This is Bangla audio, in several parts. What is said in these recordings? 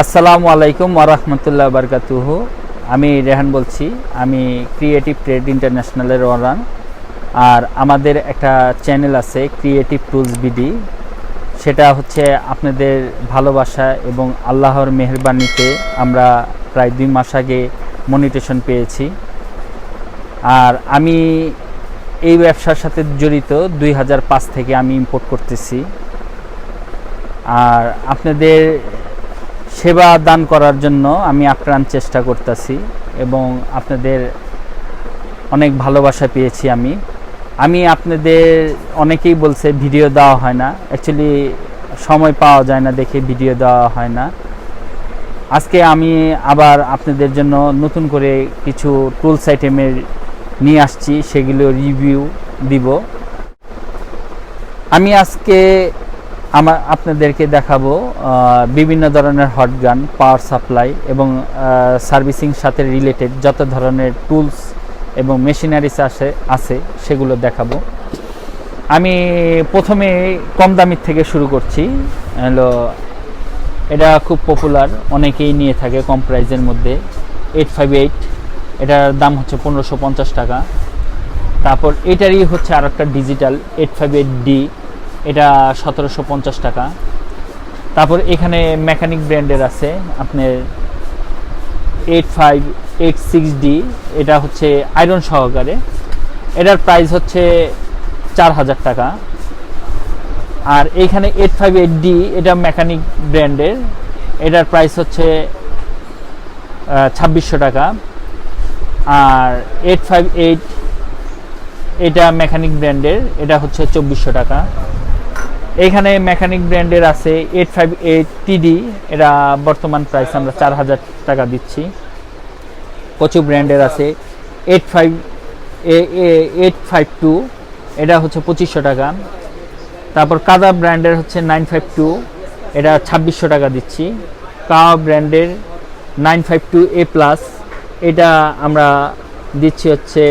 আসসালামু আলাইকুম ওয়া রাহমাতুল্লাহি ওয়া বারাকাতুহু। আমি রেহান বলছি। আমি ক্রিয়েটিভ ট্রেড ইন্টারন্যাশনালের ওনার। আর আমাদের একটা চ্যানেল আছে ক্রিয়েটিভ টুলস বিডি। সেটা হচ্ছে আপনাদের ভালোবাসা এবং আল্লাহর মেহেরবানিতে আমরা প্রায় 2 মাস আগে মনিটেশন পেয়েছি। আর আমি এই ব্যবসার সাথে জড়িত 2005 থেকে আমি ইম্পোর্ট করতেছি। আর আপনাদের সেবা দান করার জন্য আমি আপ্রাণ চেষ্টা করতেছি এবং আপনাদের অনেক ভালোবাসা পেয়েছি। আমি আপনাদের অনেকেই বলছে ভিডিও দেওয়া হয় না, অ্যাকচুয়ালি সময় পাওয়া যায় না দেখে ভিডিও দেওয়া হয় না। আজকে আমি আবার আপনাদের জন্য নতুন করে কিছু টুলস আইটেমের নিয়ে আসছি, সেগুলো রিভিউ দিব। আমি আজকে আপনাদেরকে দেখাবো বিভিন্ন ধরনের হট গান, পাওয়ার সাপ্লাই এবং সার্ভিসিং সাথে রিলেটেড যত ধরনের টুলস এবং মেশিনারিজ আছে সেগুলো দেখাবো। আমি প্রথমে কম দামির থেকে শুরু করছি। হলো এটা খুব পপুলার, অনেকেই নিয়ে থাকে কম প্রাইজের মধ্যে। 858, এটার দাম হচ্ছে 1550 টাকা। তারপর এটারই হচ্ছে আর একটা ডিজিটাল 858D, এটা 1750 টাকা। তারপর এখানে মেকানিক ব্র্যান্ডের আছে আপনার 8586D, এটা হচ্ছে আয়রন সহকারে, এটার প্রাইস হচ্ছে 4000 টাকা। আর এইখানে 858D, এটা মেকানিক ব্র্যান্ডের, এটার প্রাইস হচ্ছে 2600 টাকা। আর 858, এটা মেকানিক ব্র্যান্ডের, এটা হচ্ছে 2400 টাকা। এখানে মেকানিক ব্র্যান্ডের আছে 858TD, এটা বর্তমান প্রাইস আমরা 4000 টাকা দিচ্ছি। কচু ব্র্যান্ডের আছে 852, এটা হচ্ছে 2500 টাকা। তারপর কাদা ব্র্যান্ডের হচ্ছে 952, এটা 2600 টাকা দিচ্ছি। কাওয়া ব্র্যান্ডের 952A+, এটা আমরা দিচ্ছি হচ্ছে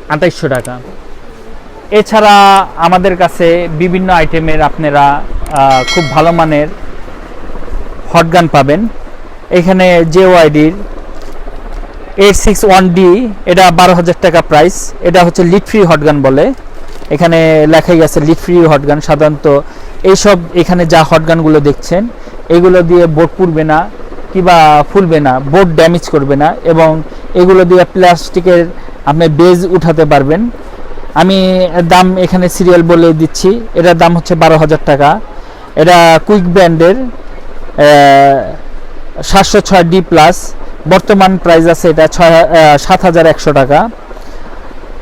2800 টাকা। এছাড়া আমাদের কাছে বিভিন্ন আইটেমের আপনারা খুব ভালো মানের হটগান পাবেন। এখানে JYDর 861D, এটা 12000 টাকা প্রাইস। এটা হচ্ছে লিড ফ্রি হটগান বলে, এখানে লেখাই আছে লিড ফ্রি হটগান। সাধারণত এইসব এখানে যা হটগানগুলো দেখছেন এগুলো দিয়ে বোর্ড পুড়বে না কিংবা ফুলবে না, বোর্ড ড্যামেজ করবে না, এবং এগুলো দিয়ে প্লাস্টিকের আপনি বেজ উঠাতে পারবেন। আমি দাম এখানে সিরিয়াল বলে দিচ্ছি। এটার দাম হচ্ছে 12000 টাকা। এটা কুইক ব্র্যান্ডের 706D+, বর্তমান প্রাইস আছে এটা 7100 টাকা।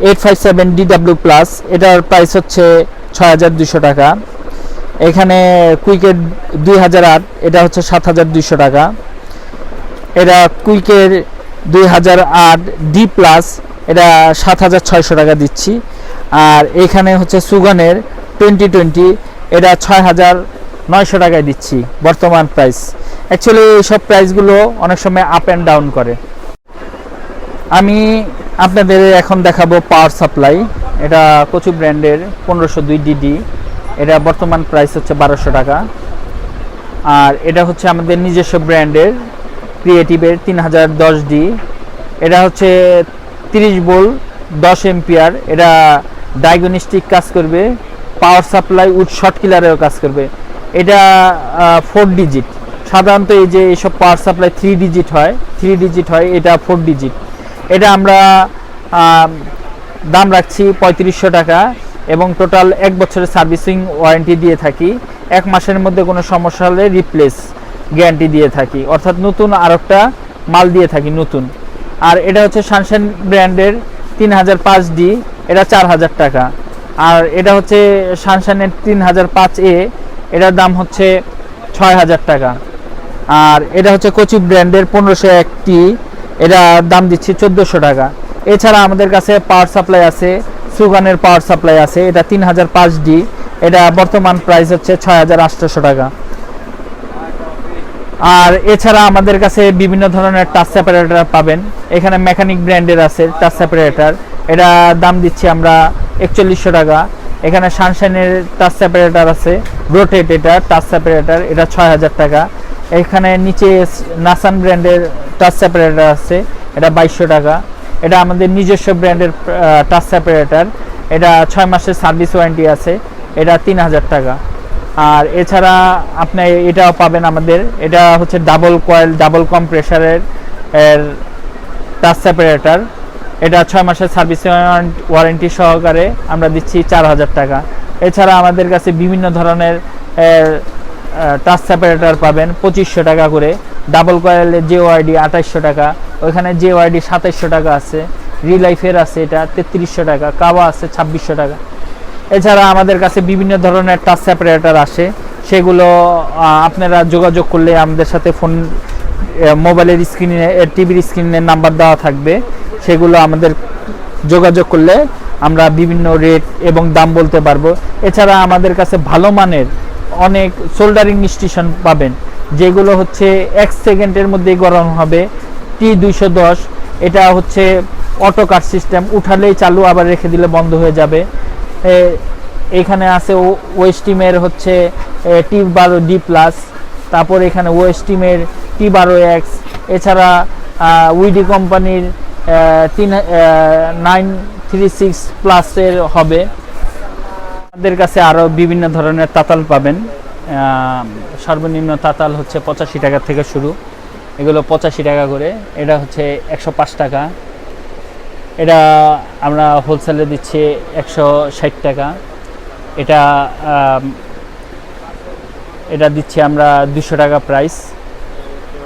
857DW+, এটার প্রাইস হচ্ছে 6200 টাকা। এখানে কুইকের 2008, এটা হচ্ছে 7200 টাকা। এটা কুইকের 2008D+, এটা 7600 টাকা দিচ্ছি। আর এখানে হচ্ছে সুগানের 2020, এটা 6900 টাকায় দিচ্ছি বর্তমান প্রাইস। অ্যাকচুয়ালি এইসব প্রাইসগুলো অনেক সময় আপ অ্যান্ড ডাউন করে। আমি আপনাদের এখন দেখাবো পাওয়ার সাপ্লাই। এটা কচু ব্র্যান্ডের 1502DD, এটা বর্তমান প্রাইস হচ্ছে 1200 টাকা। আর এটা হচ্ছে আমাদের নিজস্ব ব্র্যান্ডের ক্রিয়েটিভের 3010D, এটা হচ্ছে 30 ভোল্ট 10 এম্পিয়ার, এটা ডায়াগনস্টিক কাজ করবে, পাওয়ার সাপ্লাই উইথ শর্ট কিলারেও কাজ করবে। এটা 4 ডিজিট। সাধারণত এই যে এইসব পাওয়ার সাপ্লাই 3 ডিজিট হয়, এটা 4 ডিজিট। এটা আমরা দাম রাখছি 3500 টাকা এবং টোটাল 1 বছরের সার্ভিসিং ওয়ারেন্টি দিয়ে থাকি। 1 মাসের মধ্যে কোনো সমস্যা হলে রিপ্লেস গ্যারান্টি দিয়ে থাকি, অর্থাৎ নতুন আরেকটা মাল দিয়ে থাকি নতুন। আর এটা হচ্ছে সানশাইন ব্র্যান্ডের 3005D, এটা 4000 টাকা। আর এটা হচ্ছে সানশাইনের 3005A, এটার দাম হচ্ছে 6000 টাকা। আর এটা হচ্ছে কচি ব্র্যান্ডের 1501T, এটা দাম দিচ্ছি 1400 টাকা। এছাড়া আমাদের কাছে পাওয়ার সাপ্লাই আছে, সুগানের পাওয়ার সাপ্লাই আছে, এটা 3005D, এটা বর্তমান প্রাইস হচ্ছে 6800 টাকা। আর এছাড়া আমাদের কাছে বিভিন্ন ধরনের টাচ সেপারেটর পাবেন। এখানে মেকানিক ব্র্যান্ডের আছে টাচ সেপারেটর, এটা দাম দিচ্ছি আমরা 4100 টাকা। এখানে সানশাইনের টাচ সেপারেটর আছে, রোটেট, এটা টাচ সেপারেটর, এটা 6000 টাকা। এখানে নিচে নাসান ব্র্যান্ডের টাচ সেপারেটর আছে, এটা 2200 টাকা। এটা আমাদের নিজস্ব ব্র্যান্ডের টাচ সেপারেটর, এটা 6 মাসের সার্ভিস ওয়ারেন্টি আছে, এটা 3000 টাকা। আর এছাড়া আপনি এটাও পাবেন আমাদের, এটা হচ্ছে ডাবল কয়েল ডাবল কম্প্রেসারের টাচ সেপারেটর, এটা 6 মাসের সার্ভিস ওয়ারেন্টি সহকারে আমরা দিচ্ছি 4000 টাকা। এছাড়া আমাদের কাছে বিভিন্ন ধরনের টাচ সেপারেটর পাবেন 2500 টাকা করে, ডাবল কয়েলের JOID 2800 টাকা, ওইখানে JOID 2700 টাকা আছে, রিলাইফের আছে এটা 3300 টাকা, কাওয়া আছে 2600 টাকা। এছাড়া আমাদের কাছে বিভিন্ন ধরনের টাচ সেপারেটর আসে, সেগুলো আপনারা যোগাযোগ করলে আমাদের সাথে ফোন মোবাইলের স্ক্রিনে টিভির স্ক্রিনের নাম্বার দেওয়া থাকবে, সেগুলো আমাদের যোগাযোগ করলে আমরা বিভিন্ন রেট এবং দাম বলতে পারবো। এছাড়া আমাদের কাছে ভালো মানের অনেক সোল্ডারিং স্টেশন পাবেন, যেগুলো হচ্ছে 1 সেকেন্ডের মধ্যেই গরম হবে। T210 এটা হচ্ছে অটো কাট সিস্টেম, উঠালেই চালু, আবার রেখে দিলে বন্ধ হয়ে যাবে। এখানে আছে ওয়েস্টিমের হচ্ছে T12D+, তারপর এখানে ওয়েস্টিমের T12X, এছাড়া উইডি কোম্পানির 936+ হবে। আমাদের কাছে আরও বিভিন্ন ধরনের তাতাল পাবেন, সর্বনিম্ন তাতাল হচ্ছে 85 টাকা থেকে শুরু, এগুলো 85 টাকা করে। এটা হচ্ছে 105 টাকা, এটা আমরা হোলসেলে দিচ্ছি 160 টাকা। এটা দিচ্ছি আমরা 200 টাকা প্রাইস।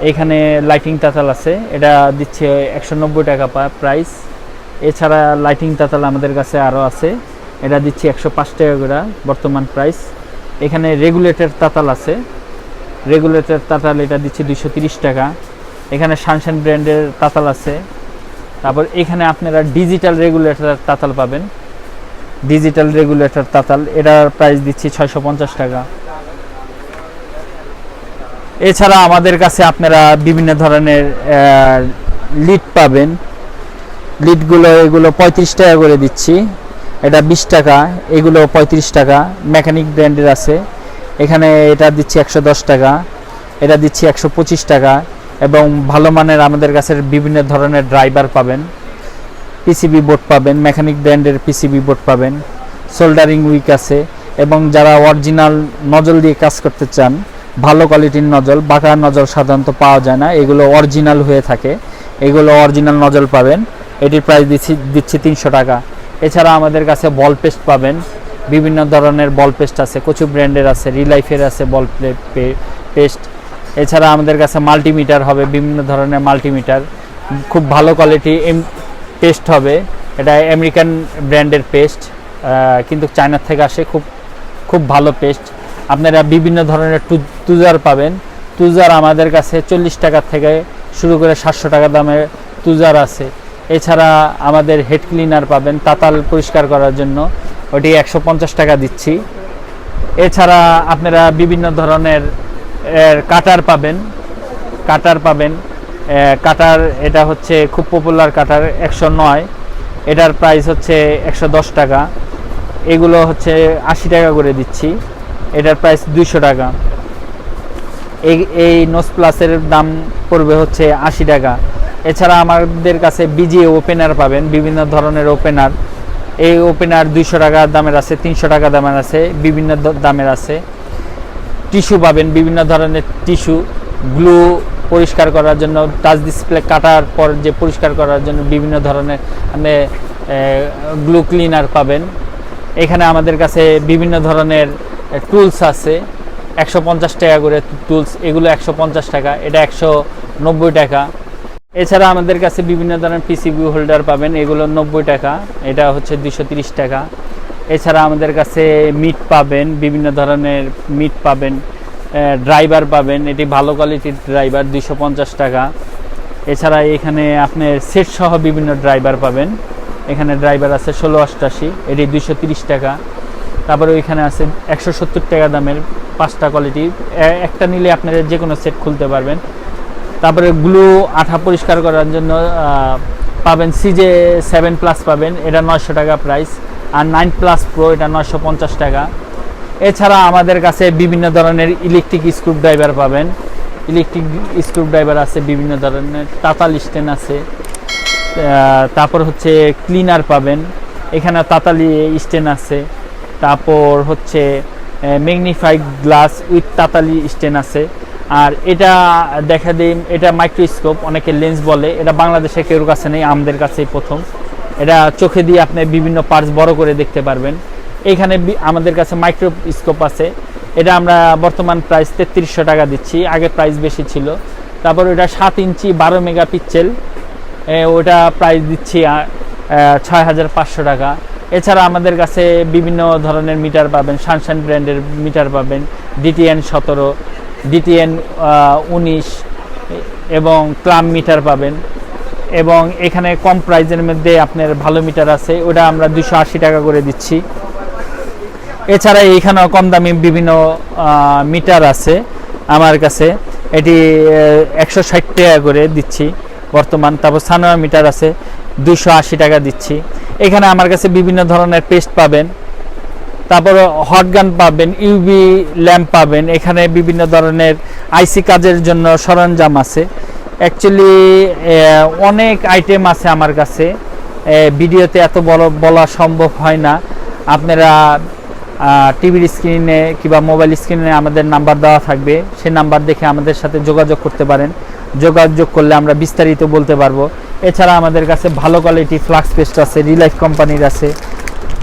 এখানে লাইটিং তাতাল আছে, এটা দিচ্ছে 190 টাকা প্রাইস। এছাড়া লাইটিং তাতাল আমাদের কাছে আরও আছে, এটা দিচ্ছি 105 টাকা করে বর্তমান প্রাইস। এখানে রেগুলেটর তাতাল আছে, রেগুলেটর তাতাল এটা দিচ্ছি 230 টাকা। এখানে সানশাইন ব্র্যান্ডের তাতাল আছে। তারপর এখানে আপনারা ডিজিটাল রেগুলেটর তাতাল পাবেন, ডিজিটাল রেগুলেটর তাতাল, এটার প্রাইস দিচ্ছি 650 টাকা। এছাড়া আমাদের কাছে আপনারা বিভিন্ন ধরনের লিড পাবেন, লিডগুলো এগুলো 35 টাকা করে দিচ্ছি, এটা 20 টাকা, এগুলো 35 টাকা। মেকানিক ব্র্যান্ডের আছে, এখানে এটা দিচ্ছি 110 টাকা, এটা দিচ্ছি 125 টাকা। এবং ভালো মানের আমাদের কাছে বিভিন্ন ধরনের ড্রাইভার পাবেন, পিসিবি বোর্ড পাবেন, মেকানিক ব্র্যান্ডের পিসিবি বোর্ড পাবেন, সোল্ডারিং উইক আছে। এবং যারা অরিজিনাল নজল দিয়ে কাজ করতে চান, ভালো কোয়ালিটির নজল, বাঁকা নজল সাধারণত পাওয়া যায় না, এগুলো অরিজিনাল হয়ে থাকে, এগুলো অরিজিনাল নজল পাবেন। এটির প্রাইস দিচ্ছি 300 টাকা। এছাড়া আমাদের কাছে বল পেস্ট পাবেন, বিভিন্ন ধরনের বল পেস্ট আছে, কচু ব্র্যান্ডের আছে, রিলাইফের আছে বল পেস্ট। এছাড়া আমাদের কাছে মাল্টিমিটার হবে, বিভিন্ন ধরনের মাল্টিমিটার, খুব ভালো কোয়ালিটি পেস্ট হবে। এটা আমেরিকান ব্র্যান্ডের পেস্ট, কিন্তু চায়না থেকে আসে, খুব ভালো পেস্ট। আপনারা বিভিন্ন ধরনের টুজার পাবেন, টুজার আমাদের কাছে 40 টাকা থেকে শুরু করে 700 টাকা দামের টুজার আছে। এছাড়া আমাদের হেড ক্লিনার পাবেন তাতাল পরিষ্কার করার জন্য, ওটি 150 টাকা দিচ্ছি। এছাড়া আপনারা বিভিন্ন ধরনের কাটার পাবেন, কাটার এটা হচ্ছে খুব পপুলার কাটার 109, এটার প্রাইস হচ্ছে 110 টাকা। এগুলো হচ্ছে 80 টাকা করে দিচ্ছি, এটার প্রাইস 200 টাকা। এই নোস প্লাসের দাম পড়বে হচ্ছে 80 টাকা। এছাড়া আমাদের কাছে বিজি ওপেনার পাবেন, বিভিন্ন ধরনের ওপেনার, এই ওপেনার 200 টাকা দামের আছে, 300 টাকা দামের আছে, বিভিন্ন দামের আছে। টিস্যু পাবেন, বিভিন্ন ধরনের টিস্যু, গ্লু পরিষ্কার করার জন্য, টাচ ডিসপ্লে কাটার পর যে পরিষ্কার করার জন্য বিভিন্ন ধরনের মানে গ্লু ক্লিনার পাবেন। এখানে আমাদের কাছে বিভিন্ন ধরনের টুলস আছে, 150 টাকা করে টুলস, এগুলো 150 টাকা, এটা 190 টাকা। এছাড়া আমাদের কাছে বিভিন্ন ধরনের পিসিবি হোল্ডার পাবেন, এগুলো 90 টাকা, এটা হচ্ছে 230 টাকা। এছাড়া আমাদের কাছে মিট পাবেন, বিভিন্ন ধরনের মিট পাবেন, ড্রাইভার পাবেন, এটি ভালো কোয়ালিটির ড্রাইভার 250 টাকা। এছাড়া এখানে আপনার সেট সহ বিভিন্ন ড্রাইভার পাবেন, এখানে ড্রাইভার আছে 1688, এটি 230 টাকা। তারপরে ওইখানে আছে 170 টাকা দামের 5টা কোয়ালিটি, একটা নিলে আপনারা যে কোনো সেট খুলতে পারবেন। তারপরে গ্লু আঠা পরিষ্কার করার জন্য পাবেন CJ7+ পাবেন, এটা 900 টাকা প্রাইস। আর 9+ Pro এটা 950 টাকা। এছাড়া আমাদের কাছে বিভিন্ন ধরনের ইলেকট্রিক স্ক্রু ড্রাইভার পাবেন, ইলেকট্রিক স্ক্রুড্রাইভার আছে, বিভিন্ন ধরনের তাতাল স্ট্যান্ড আছে, তারপর হচ্ছে ক্লিনার পাবেন, এখানে তাতালি স্ট্যান্ড আছে, তারপর হচ্ছে ম্যাগনিফাইড গ্লাস উইথ তাতালি স্ট্যান্ড আছে। আর এটা দেখা দিন, এটা মাইক্রোস্কোপ, অনেকে লেন্স বলে, এটা বাংলাদেশে কেউ কাছে নেই, আমাদের কাছেই প্রথম। এটা চোখে দিয়ে আপনি বিভিন্ন পার্টস বড় করে দেখতে পারবেন। এখানে আমাদের কাছে মাইক্রোস্কোপ আছে, এটা আমরা বর্তমান প্রাইস 3300 টাকা দিচ্ছি, আগে প্রাইস বেশি ছিল। তারপর ওটা 7 ইঞ্চি 12 মেগাপিক্সেল, ওটা প্রাইস দিচ্ছি 6500 টাকা। এছাড়া আমাদের কাছে বিভিন্ন ধরনের মিটার পাবেন, সানশাইন ব্র্যান্ডের মিটার পাবেন, DTN 17, DTN 19 এবং ক্লাম মিটার পাবেন। এবং এখানে কম প্রাইজের মধ্যে আপনার ভালো মিটার আছে, ওটা আমরা 280 টাকা করে দিচ্ছি। এছাড়া এইখানেও কম দামি বিভিন্ন মিটার আছে আমার কাছে, এটি 160 টাকা করে দিচ্ছি বর্তমান। তারপর সানোয়া মিটার আছে, 280 টাকা দিচ্ছি। এখানে আমার কাছে বিভিন্ন ধরনের পেস্ট পাবেন, তারপর হটগান পাবেন, ইউভি ল্যাম্প পাবেন, এখানে বিভিন্ন ধরনের আইসি কাজের জন্য সরঞ্জাম আছে। অ্যাকচুয়ালি অনেক আইটেম আছে আমার কাছে, ভিডিওতে এত বলা সম্ভব হয় না। আপনারা টিভির স্ক্রিনে কিংবা মোবাইল স্ক্রিনে আমাদের নাম্বার দেওয়া থাকবে, সেই নাম্বার দেখে আমাদের সাথে যোগাযোগ করতে পারেন। যোগাযোগ করলে আমরা বিস্তারিত বলতে পারবো। এছাড়া আমাদের কাছে ভালো কোয়ালিটি ফ্লাক্স পেস্ট আছে, রিলাইফ কোম্পানির আছে,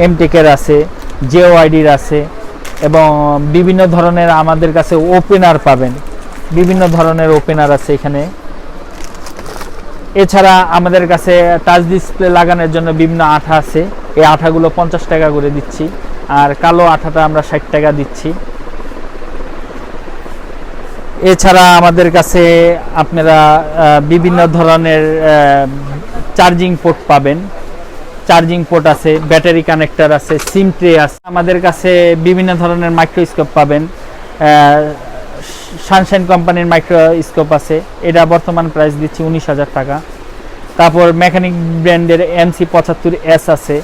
এমটেকের আছে, জেওআইডির আছে, এবং বিভিন্ন ধরনের আমাদের কাছে ওপেনার পাবেন, বিভিন্ন ধরনের ওপেনার আছে এখানে। এছাড়া আমাদের কাছে টাচ ডিসপ্লে লাগানোর জন্য বিভিন্ন আঠা আছে, এই আঠাগুলো 50 টাকা করে দিচ্ছি, আর কালো আঠাটা আমরা 60 টাকা দিচ্ছি। এছাড়া আমাদের কাছে আপনারা বিভিন্ন ধরনের চার্জিং পোর্ট পাবেন, চার্জিং পোর্ট আছে, ব্যাটারি কানেক্টর আছে, সিম ট্রে আছে। আমাদের কাছে বিভিন্ন ধরনের মাইক্রোস্কোপ পাবেন, সানশাইন কোম্পানির মাইক্রোস্কোপ আছে, এটা বর্তমান প্রাইস দিচ্ছি 19,000 টাকা। তারপর মেকানিক ব্র্যান্ডের MC75S আছে,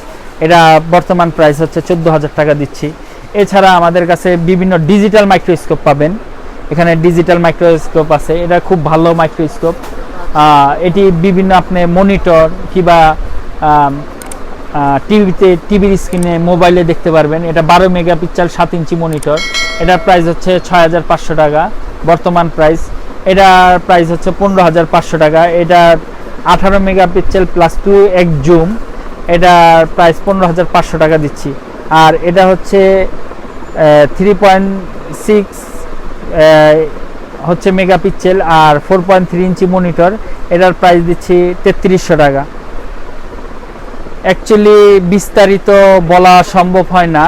এটা বর্তমান প্রাইস হচ্ছে 14,000 টাকা দিচ্ছি। এছাড়া আমাদের কাছে বিভিন্ন ডিজিটাল মাইক্রোস্কোপ পাবেন, এখানে ডিজিটাল মাইক্রোস্কোপ আছে, এটা খুব ভালো মাইক্রোস্কোপ। এটি বিভিন্ন আপনি মনিটর কিংবা টিভির স্ক্রিনে, মোবাইলে দেখতে পারবেন। এটা 12 মেগাপিক্সেল 7 ইঞ্চি মনিটর, এটার প্রাইস হচ্ছে 6500 টাকা বর্তমান প্রাইস। এটার প্রাইস হচ্ছে 15,500 টাকা। এটা 18 মেগাপিক্সেল প্লাস 2x জুম, এটার প্রাইস 15,500 টাকা দিচ্ছি। আর এটা হচ্ছে 3.6 হচ্ছে মেগাপিক্সেল আর 4.3 ইঞ্চি মনিটর, এটার প্রাইস দিচ্ছি 3300 টাকা। অ্যাকচুয়ালি বিস্তারিত বলা সম্ভব হয় না।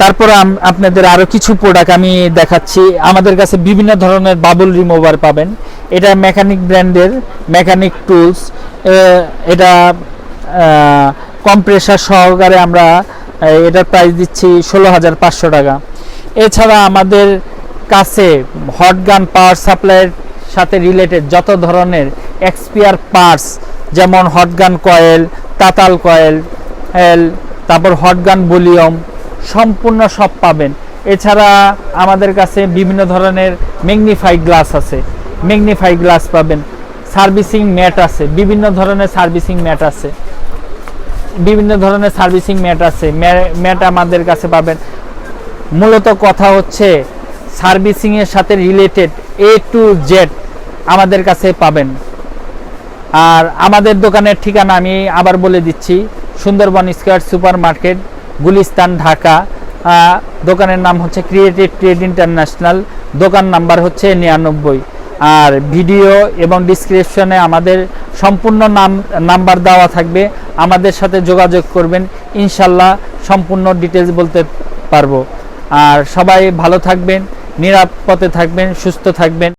তারপর আপনাদের আরও কিছু প্রোডাক্ট আমি দেখাচ্ছি। আমাদের কাছে বিভিন্ন ধরনের বাবল রিমুভার পাবেন, এটা মেকানিক ব্র্যান্ডের মেকানিক টুলস, এটা কম্প্রেসার সহকারে আমরা এটার প্রাইস দিচ্ছি 16,500 টাকা। এছাড়া আমাদের কাছে হটগান পাওয়ার সাপ্লাইয়ের সাথে রিলেটেড যত ধরনের এক্সপিয়ার পার্টস, যেমন হটগান কয়েল, তাতাল কয়েল, তারপর হটগান ভলিউম, সম্পূর্ণ সব পাবেন। এছাড়া আমাদের কাছে বিভিন্ন ধরনের ম্যাগনিফাইড গ্লাস আছে, ম্যাগনিফাইড গ্লাস পাবেন, সার্ভিসিং ম্যাট আছে, বিভিন্ন ধরনের সার্ভিসিং ম্যাট আছে, বিভিন্ন ধরনের সার্ভিসিং ম্যাট আছে, ম্যাট আমাদের কাছে পাবেন। মূলত কথা হচ্ছে সার্ভিসিংয়ের সাথে রিলেটেড A to Z আমাদের কাছে পাবেন। আর আমাদের দোকানের ঠিকানা আমি আবার বলে দিচ্ছি, Sundarban square super market, Gulistan, Dhaka. দোকানের নাম হচ্ছে ক্রিয়েটিভ ট্রেড ইন্টারন্যাশনাল, দোকান নাম্বার হচ্ছে 99। আর ভিডিও এবং ডিসক্রিপশনে আমাদের সম্পূর্ণ নাম্বার দেওয়া থাকবে, আমাদের সাথে যোগাযোগ করবেন, ইনশাল্লাহ সম্পূর্ণ ডিটেলস বলতে পারবো। আর সবাই ভালো থাকবেন, নিরাপদে থাকবেন, সুস্থ থাকবেন।